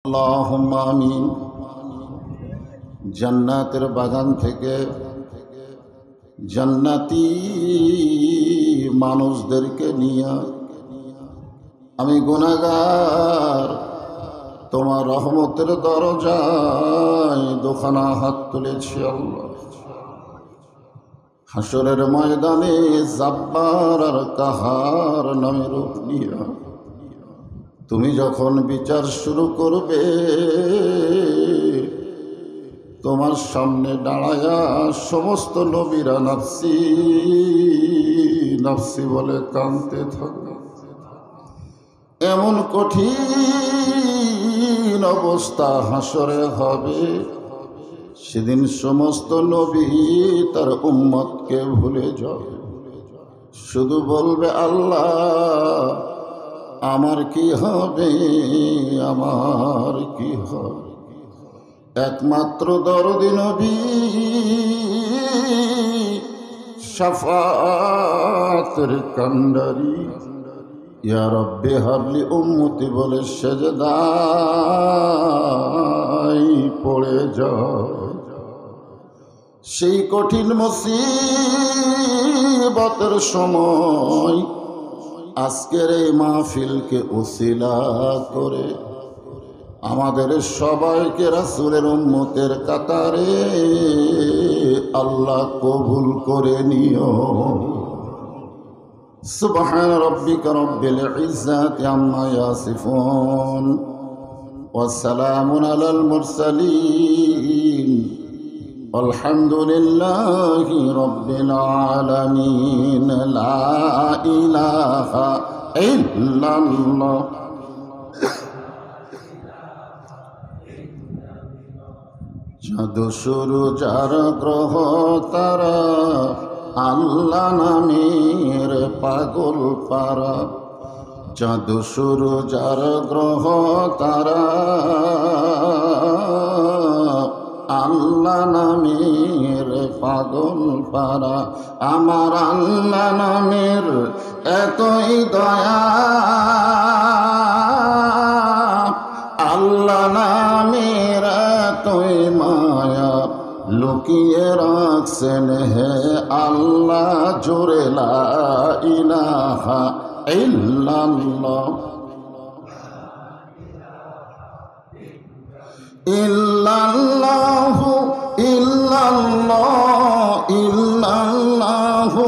আল্লাহুম্মা আমিন। জান্নাতের বাগান থেকে জান্নাতি মানুষদেরকে নিয়ে আমি গুনাহগার তোমার রহমতের দরজায় দুখানা হাত তুলেছি। আল্লাহ, হাসরের ময়দানে জাব্বার আর কাহার নামে রূপ নিয়া তুমি যখন বিচার শুরু করবে, তোমার সামনে দাঁড়ায়া সমস্ত নবীরা নাফসি নাফসি বলে কাঁদতে থাকে। এমন কঠিন অবস্থা হাসরে হবে, সেদিন সমস্ত নবী তার উম্মতকে ভুলে যাবে, শুধু বলবে আল্লাহ আমার কি হবে, আমার কি হবে। একমাত্র দরদি নবী শাফাতের কান্ডারি ইয়া রব্বে হাবলি উম্মতি বলে সেজদায় পড়ে যায়। সেই কঠিন মুসিবতের সময় আজকের এই মাহফিলকে উসিলা করে আমাদের সবাইকে রাসূলের উম্মতের কাতারে আল্লাহ কবুল করে নিও। সুবহান রাব্বিকা রাব্বিল ইজ্জাতি আম্মা ইয়াসিফুন ওয়া সালামুন আলাল মুরসালিন আলহামদুলিল্লাহি রাব্বিল আলামিন। লা ইলাহা ইল্লাল্লাহ। চাঁদ সূরজ আর গ্রহ তারা আল্লাহ নামের পাগল পারা। চাঁদ সূরজ আর গ্রহ তারা আল্লাহ নামের পাগল পারা। আমার আল্লাহ নামের এতই দয়া, আল্লাহ নামের এতই মায়া, লুকিয়ে রাখছেন হে আল্লাহ জোরে লা ইলাহা ইল্লাল্লাহ। ইল্লাল্লাহু ইল্লাল্লাহ ইল্লাল্লাহু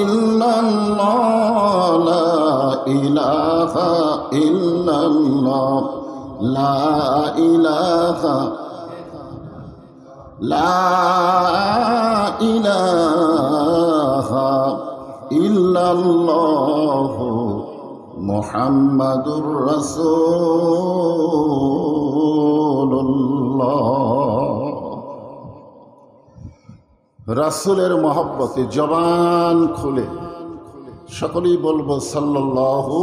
ইল্লাল্লাহ লা ইলাহা ইল্লাল্লাহ লা ইলাহা লা ইলাহা ইল্লাল্লাহু মুহাম্মাদুর রাসূলুল্লাহ। রাসূলের মহব্বতে জবান খুলে সকলেই বলবো সাল্লাল্লাহু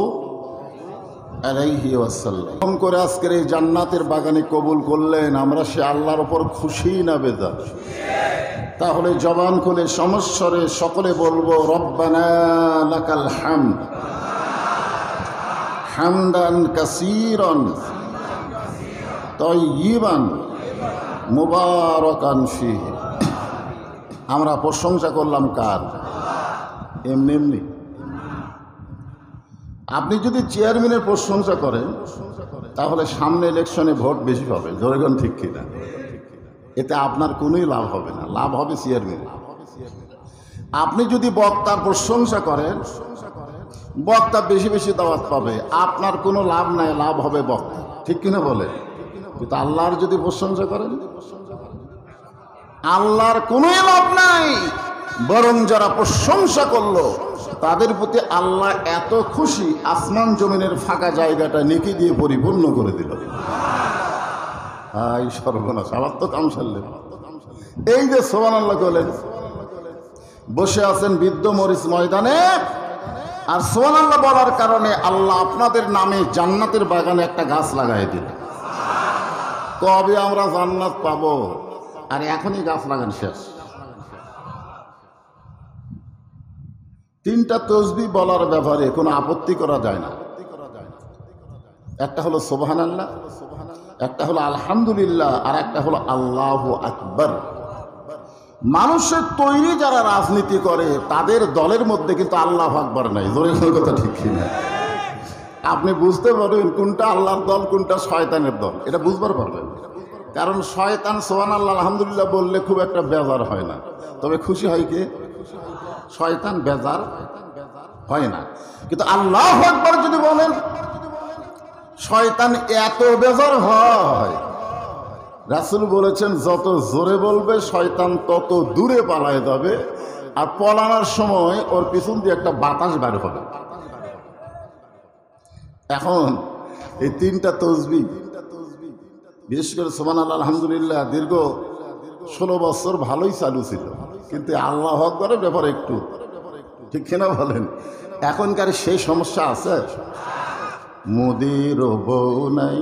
আলাইহি ওয়াসাল্লাম। কম করে আজকের এই জান্নাতের বাগানে কবুল করলেন, আমরা সে আল্লাহর উপর খুশি না বেজার? তাহলে জবান খুলে সমস্বরে সকলে বলবো রব্বানা লাকাল হামদ হামদান কাসীরান তাইয়িবান মুবারাকান ফীহি। আমরা প্রশংসা করলাম কার? এমনি এমনি। আপনি যদি চেয়ারম্যানের প্রশংসা করেন তাহলে সামনে ইলেকশনে ভোট বেশি পাবে, জনগণ ঠিক কিনা? এতে আপনার কোনোই লাভ হবে না, লাভ হবে চেয়ারম্যানের। আপনি যদি বক্তার প্রশংসা করেন, বক্তা বেশি বেশি দাওয়াত পাবে, আপনার কোনো লাভ নাই, লাভ হবে বক্তা, ঠিক কিনা বলে? কিন্তু আল্লাহর যদি প্রশংসা করেন, আল্লাহর কোনোই লাভ নাই, বরং যারা প্রশংসা করলো তাদের প্রতি আল্লাহ এত খুশি, আসমান জমিনের ফাঁকা জায়গাটা নেকি দিয়ে পরিপূর্ণ করে দিল। হাই সর্বনাশ, আবার তো কাম সারলেন। এই যে সুবহানাল্লাহ বলেন, বসে আছেন বৃদ্ধ মরিচ ময়দানে, আর সুবহানাল্লাহ বলার কারণে আল্লাহ আপনাদের নামে জান্নাতের বাগানে একটা গাছ লাগাই দিল। কবে আমরা জান্নাত পাবো? আর এখনই গাছ লাগান শেষ। তিনটা তসবিহ বলার ব্যাপারে কোনো আপত্তি করা যায় না। একটা হলো সুবহানাল্লাহ, একটা হলো আলহামদুলিল্লাহ, আর একটা হলো আল্লাহু আকবার। মানুষের তৈরি যারা রাজনীতি করে তাদের দলের মধ্যে কিন্তু আল্লাহু আকবার নাই। জোরে কথা ঠিক কিনা? আপনি বুঝতে পারবেন কোনটা আল্লাহর দল কোনটা শয়তানের দল, এটা বুঝবার পারবেন। কারণ শয়তান সুবহানাল্লাহ আলহামদুলিল্লাহ বললে খুব একটা বেজার হয় না, তবে খুশি হয় কে? শয়তান বেজার হয় না। কিন্তু আল্লাহু আকবার যদি বলেন শয়তান এত বেজার হয়। রাসূল বলেছেন যত জোরে বলবে শয়তান তত দূরে পালায় যাবে, আর পলানোর সময় ওর পিছন দিয়ে একটা বাতাস বের হবে। এখন এই তিনটা তসবিহ, বিশেষ করে সুবহানাল্লাহ আলহামদুলিল্লাহ দীর্ঘ 16 বছর ভালোই চালু ছিল, কিন্তু আল্লাহু আকবারের ব্যাপারে একটু ঠিক কিনা বলেন? এখনকার সেই সমস্যা আছে। মোদির বউ নাই,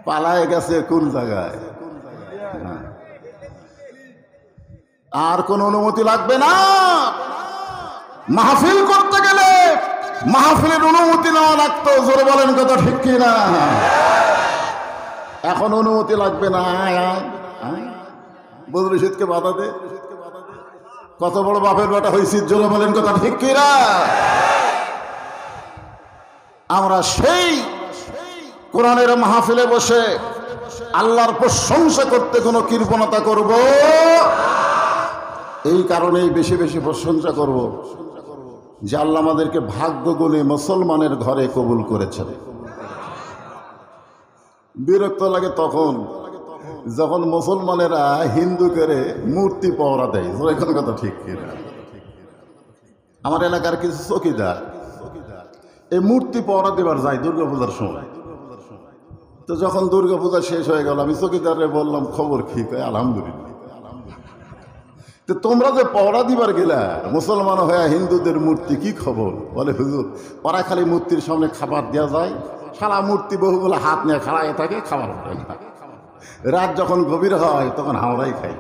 পালায় গেছে কোন জায়গায়। আর কোন অনুমতি লাগবে না। মাহফিল করতে গেলে মাহফিলের অনুমতি নেওয়া লাগতো। জোরে বলেন কথা ঠিক কিনা? এখন অনুমতি লাগবে না। বদরুল রশিদকে বাধা দে, কত বড় বাপের বেটা হয়েছি। জোরে বলেন কথা ঠিক কিনা? আমরা সেই কোরআনের মাহফিলে বসে আল্লাহর প্রশংসা করতে কোনো কৃপণতা করব, এই কারণেই বেশি বেশি প্রশংসা করব যে আল্লাহ আমাদেরকে ভাগ্য গুণে মুসলমানের ঘরে কবুল করেছেন। বিরক্ত লাগে তখন যখন মুসলমানেরা হিন্দু করে মূর্তি পাওয়া দেয়। কোনো কথা ঠিক কিনা? আমার এলাকার কিছু চকিদার এই মূর্তি পাওয়া দেবার যায় দুর্গাপূজার সময়। তো যখন দুর্গাপূজা শেষ হয়ে গেল আমি চকিদারে বললাম খবর কি? আলহামদুলিল্লাহ। তো তোমরা যে পহরা দিবার গেলা মুসলমান হয়ে হিন্দুদের মূর্তি, কি খবর? বলে হুজুর ওরা খালি মূর্তির সামনে খাবার দেওয়া যায়, সারা মূর্তি বহুগুলো হাত নিয়ে খাড়ায় থাকে, খাবার হয় না। রাত যখন গভীর হয় তখন আমরাই খাই।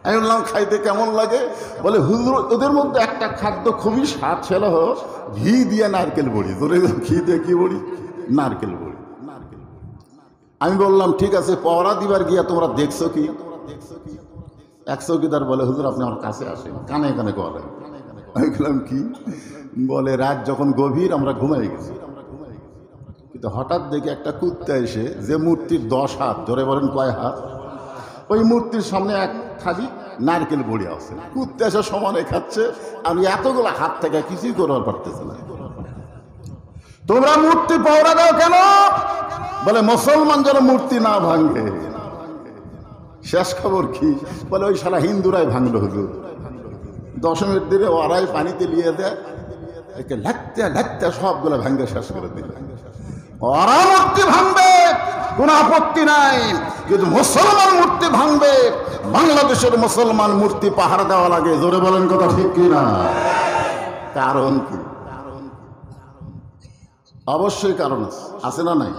আমি বললাম খাইতে কেমন লাগে? বলে হুজুর ওদের মধ্যে একটা খাদ্য খুবই স্বাদ ছিল, ঘি দিয়ে নারকেল বড়ি। ধরে ঘি দিয়ে কি বড়ি? নারকেল বড়ি। আমি বললাম ঠিক আছে, পহরা দিবার গিয়া তোমরা দেখছো কি? এক চৌকিদার বলে হুজুর আপনি আমার কাছে আসেন, কানে কানে করেন। আমি বললাম কি? বলে রাত যখন গভীর আমরা ঘুমাই গেছি, কিন্তু হঠাৎ দেখে একটা কুত্তা এসে যে মূর্তির 10 হাত, ধরে বলেন কয় হাত, ওই মূর্তির সামনে এক থালি নারকেল বড়ি আছে। কুত্তা এসে সমানে খাচ্ছে, আমি এতগুলো হাত থেকে কিছুই করবার পারতেছি না। তোমরা মূর্তি পহরা দাও কেন? বলে মুসলমান যেন মূর্তি না ভাঙে। শেষ খবর কি? বলে ওই শালা হিন্দুরাই ভাঙলো হুজুর। দশমীর দিনে ওরাই পানিতে নিয়ে দেয়, একে লাগতে লাগতে সবগুলো ভাঙে শেষ করে দিল। ওরা মূর্তি ভাঙবে কোন আপত্তি নাই, কিন্তু মুসলমান মূর্তি ভাঙবে। বাংলাদেশের মুসলমান মূর্তি পাহাড় দেওয়া লাগে। জোরে বলেন কথা ঠিক কিনা? কারণ কি? অবশ্যই কারণ আছে না নাই?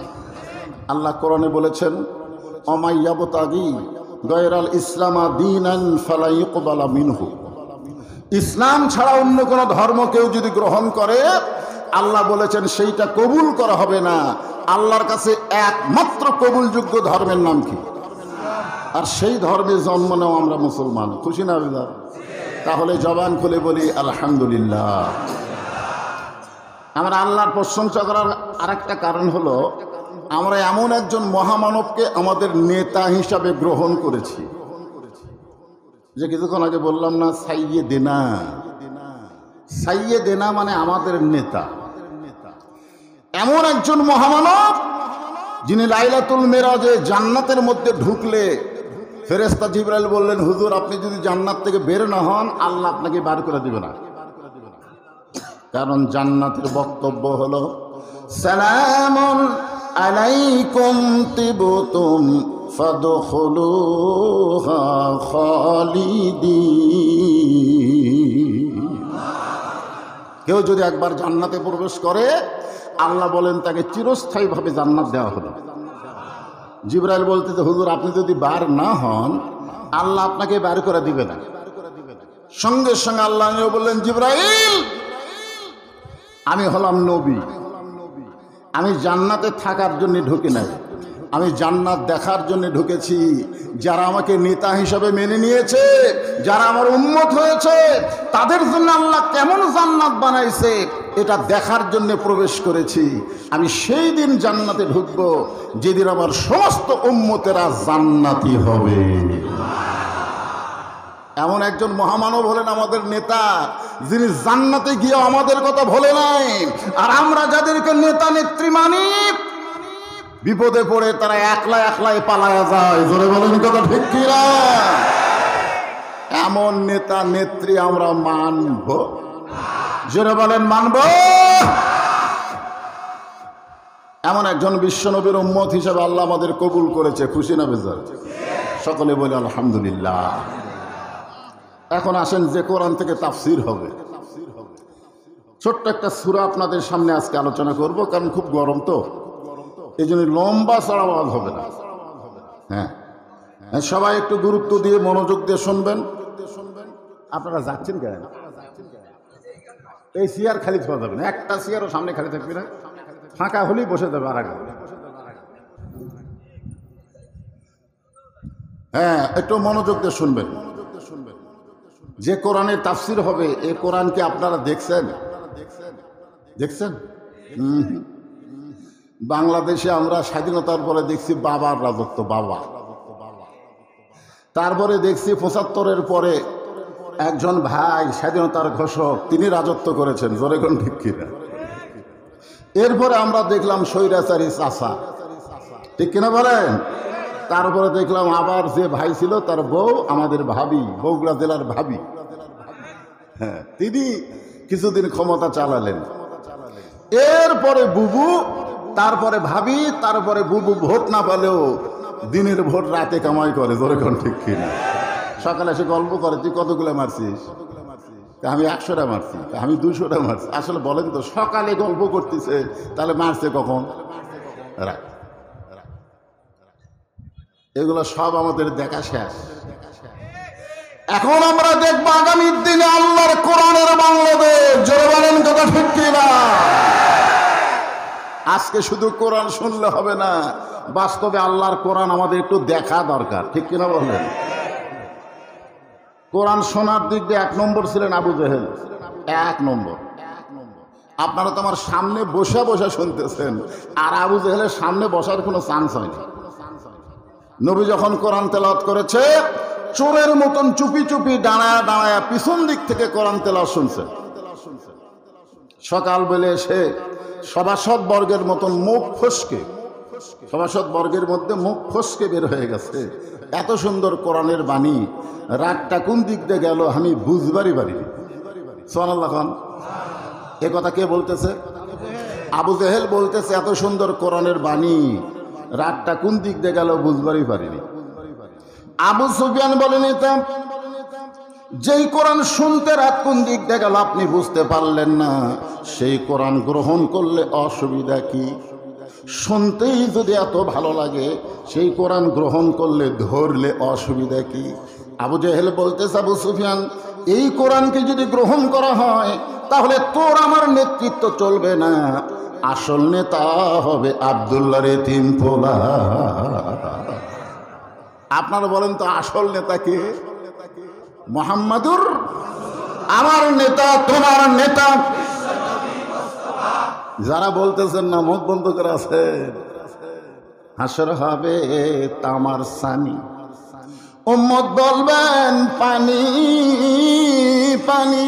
আল্লাহ কোরআনে বলেছেন অমাইয়াবতাগি গায়রাল ইসলামা দীনান ফালা ইউকবালা মিনহু। ইসলাম ছাড়া অন্য কোন ধর্ম কেউ যদি গ্রহণ করে আল্লাহ বলেছেন সেইটা কবুল করা হবে না। আল্লাহর কাছে একমাত্র কবুলযোগ্য ধর্মের নাম কি? আর সেই ধর্মে জন্ম নেওয়া আমরা মুসলমান। খুশি না বেজার? তাহলে জবান খুলে বলি আলহামদুলিল্লাহ। আমরা আল্লাহর প্রশংসা করার আরেকটা কারণ হলো আমরা এমন একজন মহামানবকে আমাদের নেতা হিসাবে গ্রহণ করেছি, যে কিছুক্ষণ আগে বললাম না সাইয়েদেনা। সাইয়েদেনা মানে আমাদের নেতা। এমন একজন মহামানব যিনি লাইলাতুল মেরাজে জান্নাতের মধ্যে ঢুকলে ফেরেশতা জিবরাইল বললেন হুজুর আপনি যদি জান্নাত থেকে বের না হন আল্লাহ আপনাকে বার করে দিবে না। কারণ জান্নাতের বক্তব্য হলো সালামুন আলাইকুম তিবতুম ফাদখুলুহা খালিদিন। কেউ যদি একবার জান্নাতে প্রবেশ করে আল্লাহ বলেন তাকে চিরস্থায়ীভাবে জান্নাত দেওয়া হলো। জিবরাইল বলতেছে হুজুর আপনি যদি বার না হন আল্লাহ আপনাকে বার করে দিবে না। সঙ্গে সঙ্গে আল্লাহ বললেন জিবরাইল আমি হলাম নবী, আমি জান্নাতে থাকার জন্য ঢুকি নাই, আমি জান্নাত দেখার জন্য ঢুকেছি। যারা আমাকে নেতা হিসাবে মেনে নিয়েছে, যারা আমার উম্মত হয়েছে, তাদের জন্য আল্লাহ কেমন জান্নাত বানাইছে এটা দেখার জন্য প্রবেশ করেছি। আমি সেই দিন জান্নাতে ঢুকবো যেদিন আমার সমস্ত উম্মতেরা জান্নাতি হবে। এমন একজন মহামানব হলেন আমাদের নেতা, যিনি জান্নাতে গিয়ে আমাদের কথা ভোলে নাই। আর আমরা যাদেরকে নেতা নেত্রী মানি, বিপদে পড়ে তারা একলাই পালায়া যায়। জোরে বলেন কথা ঠিক কি না? এমন নেতা নেত্রী আমরা মানব? জোরে বলেন মানব? এমন একজন বিশ্বনবীর উম্মত হিসেবে আল্লাহ আমাদের কবুল করেছে, খুশি না বেজার? সকলে বলে আলহামদুলিল্লাহ। এখন আসেন যে কোরআন থেকে তাফসীর হবে। ছোট্ট একটা সূরা আপনাদের সামনে আজকে আলোচনা করব, কারণ খুব গরম তো, এই জন্য লম্বা চড়া আওয়াজ হবে না। হ্যাঁ, সবাই একটু গুরুত্ব দিয়ে মনোযোগ দিয়ে শুনবেন। আপনারা যাচ্ছেন কেন? এই চেয়ার খালি থাকা যাবে না, একটা চেয়ারও সামনে খালি থাকবে না, ফাঁকা হলেই বসে যাবে আর আগে। হ্যাঁ, একটু মনোযোগ দিয়ে শুনবেন। যে কোরআনের তাফসীর হবে, এই কোরআন কি আপনারা দেখছেন? বাংলাদেশে আমরা স্বাধীনতার পরে দেখছি বাবার রাজত্ব, বাবা। তারপরে দেখছি ৭৫-এর পরে একজন ভাই স্বাধীনতার ঘোষক, তিনি রাজত্ব করেছেন। জোরে কোন ঠিক কিনা? এরপরে আমরা দেখলাম স্বৈরাচারী চাচা, ঠিক কিনা বলেন? তারপরে দেখলাম আবার যে ভাই ছিল তার বউ, আমাদের ভাবি, বগুড়া জেলার ভাবি, হ্যাঁ, তিনি কিছুদিন ক্ষমতা চালালেন। এরপরে বুবু, তারপরে ভাবি, তারপরে বুবু ভোট না পেলেও দিনের ভোট রাতে কামাই করে। জোরে কোন ঠিক কিনা? সকালে এসে গল্প করে, তুই কতগুলো মারছিস? আমি ১০০টা মারছি, আমি ২০০টা মারছি। আসলে বলেন তো, সকালে গল্প করতেছে, তাহলে মারছে কখন? রাত। এগুলো সব আমাদের দেখা শেষ। এখন আমরা দেখবো আগামীর দিনে আল্লাহর কোরআনের বাংলাদেশ। জোরে বলেন কথা ঠিক কিনা? আজকে শুধু কোরআন শুনলে হবে না, বাস্তবে আল্লাহর কোরআন আমাদের একটু দেখা দরকার, ঠিক কিনা বলেন? কোরআন শোনার দিক দিয়ে ১ নম্বর ছিলেন আবু জেহেল, ১ নম্বর। আপনারা তো আমার সামনে বসে বসে শুনতেছেন, আর আবু জেহেলের সামনে বসার কোনো চান্স হয়নি। নবী যখন কোরআন তেলাওয়াত করেছে, চোরের মতন চুপি চুপি দাঁড়ায় দাঁড়ায় পিছন দিক থেকে কোরআন তেলাওয়াত শুনছে। সকাল বেলে এসে সভাসদ বর্গের মতন মুখ ফসকে, সভাসদ বর্গের মধ্যে মুখ ফসকে বের হয়ে গেছে। এত সুন্দর কোরআনের বাণী, রাতটা কোন দিক দিয়ে গেল আমি বুঝবারই পারিনি। সুবহানাল্লাহ খান, এ কথা কে বলতেছে? আবু জেহেল বলতেছে, এত সুন্দর কোরআনের বাণী, রাতটা কোন দিক দিয়ে গেল বুঝবারই পারিনি। আবু সুফিয়ান বলেন, এটা যেই কোরআন শুনতে রাত কোন দিক দিয়ে গেল আপনি বুঝতে পারলেন না, সেই কোরআন গ্রহণ করলে অসুবিধা কি? শুনতেই যদি এত ভালো লাগে, সেই কোরআন গ্রহণ করলে ধরলে অসুবিধা কি? আবু জেহেল বলতেছে, আবু সুফিয়ান, এই কোরআনকে যদি গ্রহণ করা হয় তাহলে তোর আমার নেতৃত্ব চলবে না, আসল নেতা হবে আব্দুল্লাহর এতিম পোলা। আপনারা বলেন তো, আসল নেতা কে? মুহাম্মাদুর, আমার নেতা, তোমার নেতা। যারা বলতেছেন না, মুখ বন্ধ করে আছেন। হাসর হবে তামার সানি, উম্মত বলবেন পানি পানি।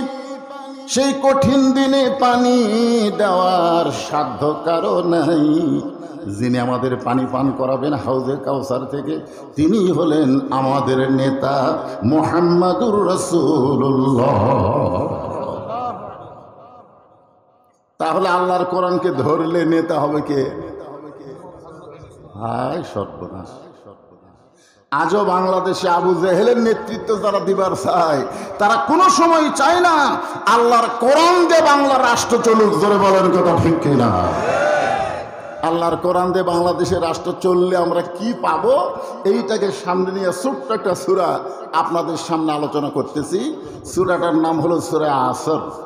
সেই কঠিন দিনে পানি দেওয়ার সাধ্য কারো নাই। যিনি আমাদের পানি পান করাবেন হাউজে কাউসার থেকে, তিনি হলেন আমাদের নেতা মুহাম্মাদুর রাসূলুল্লাহ। তাহলে আল্লাহর কোরআনকে ধরলে নেতা হবে কে? হায় সর্বনাশ! আজও বাংলাদেশে আবু জেহেলের নেতৃত্ব যারা দিবার চায়, তারা কোনো সময় চায় না আল্লাহর কোরআন দিয়ে বাংলার রাষ্ট্র চলুক। জোরে বলেন কথা ঠিক কিনা? আল্লাহর কোরআন দিয়ে বাংলাদেশের রাষ্ট্র চললে আমরা কি পাবো, এইটাকে সামনে নিয়ে ছোট্ট একটা সূরা আপনাদের সামনে আলোচনা করতেছি। সূরাটার নাম হলো সূরা আসর।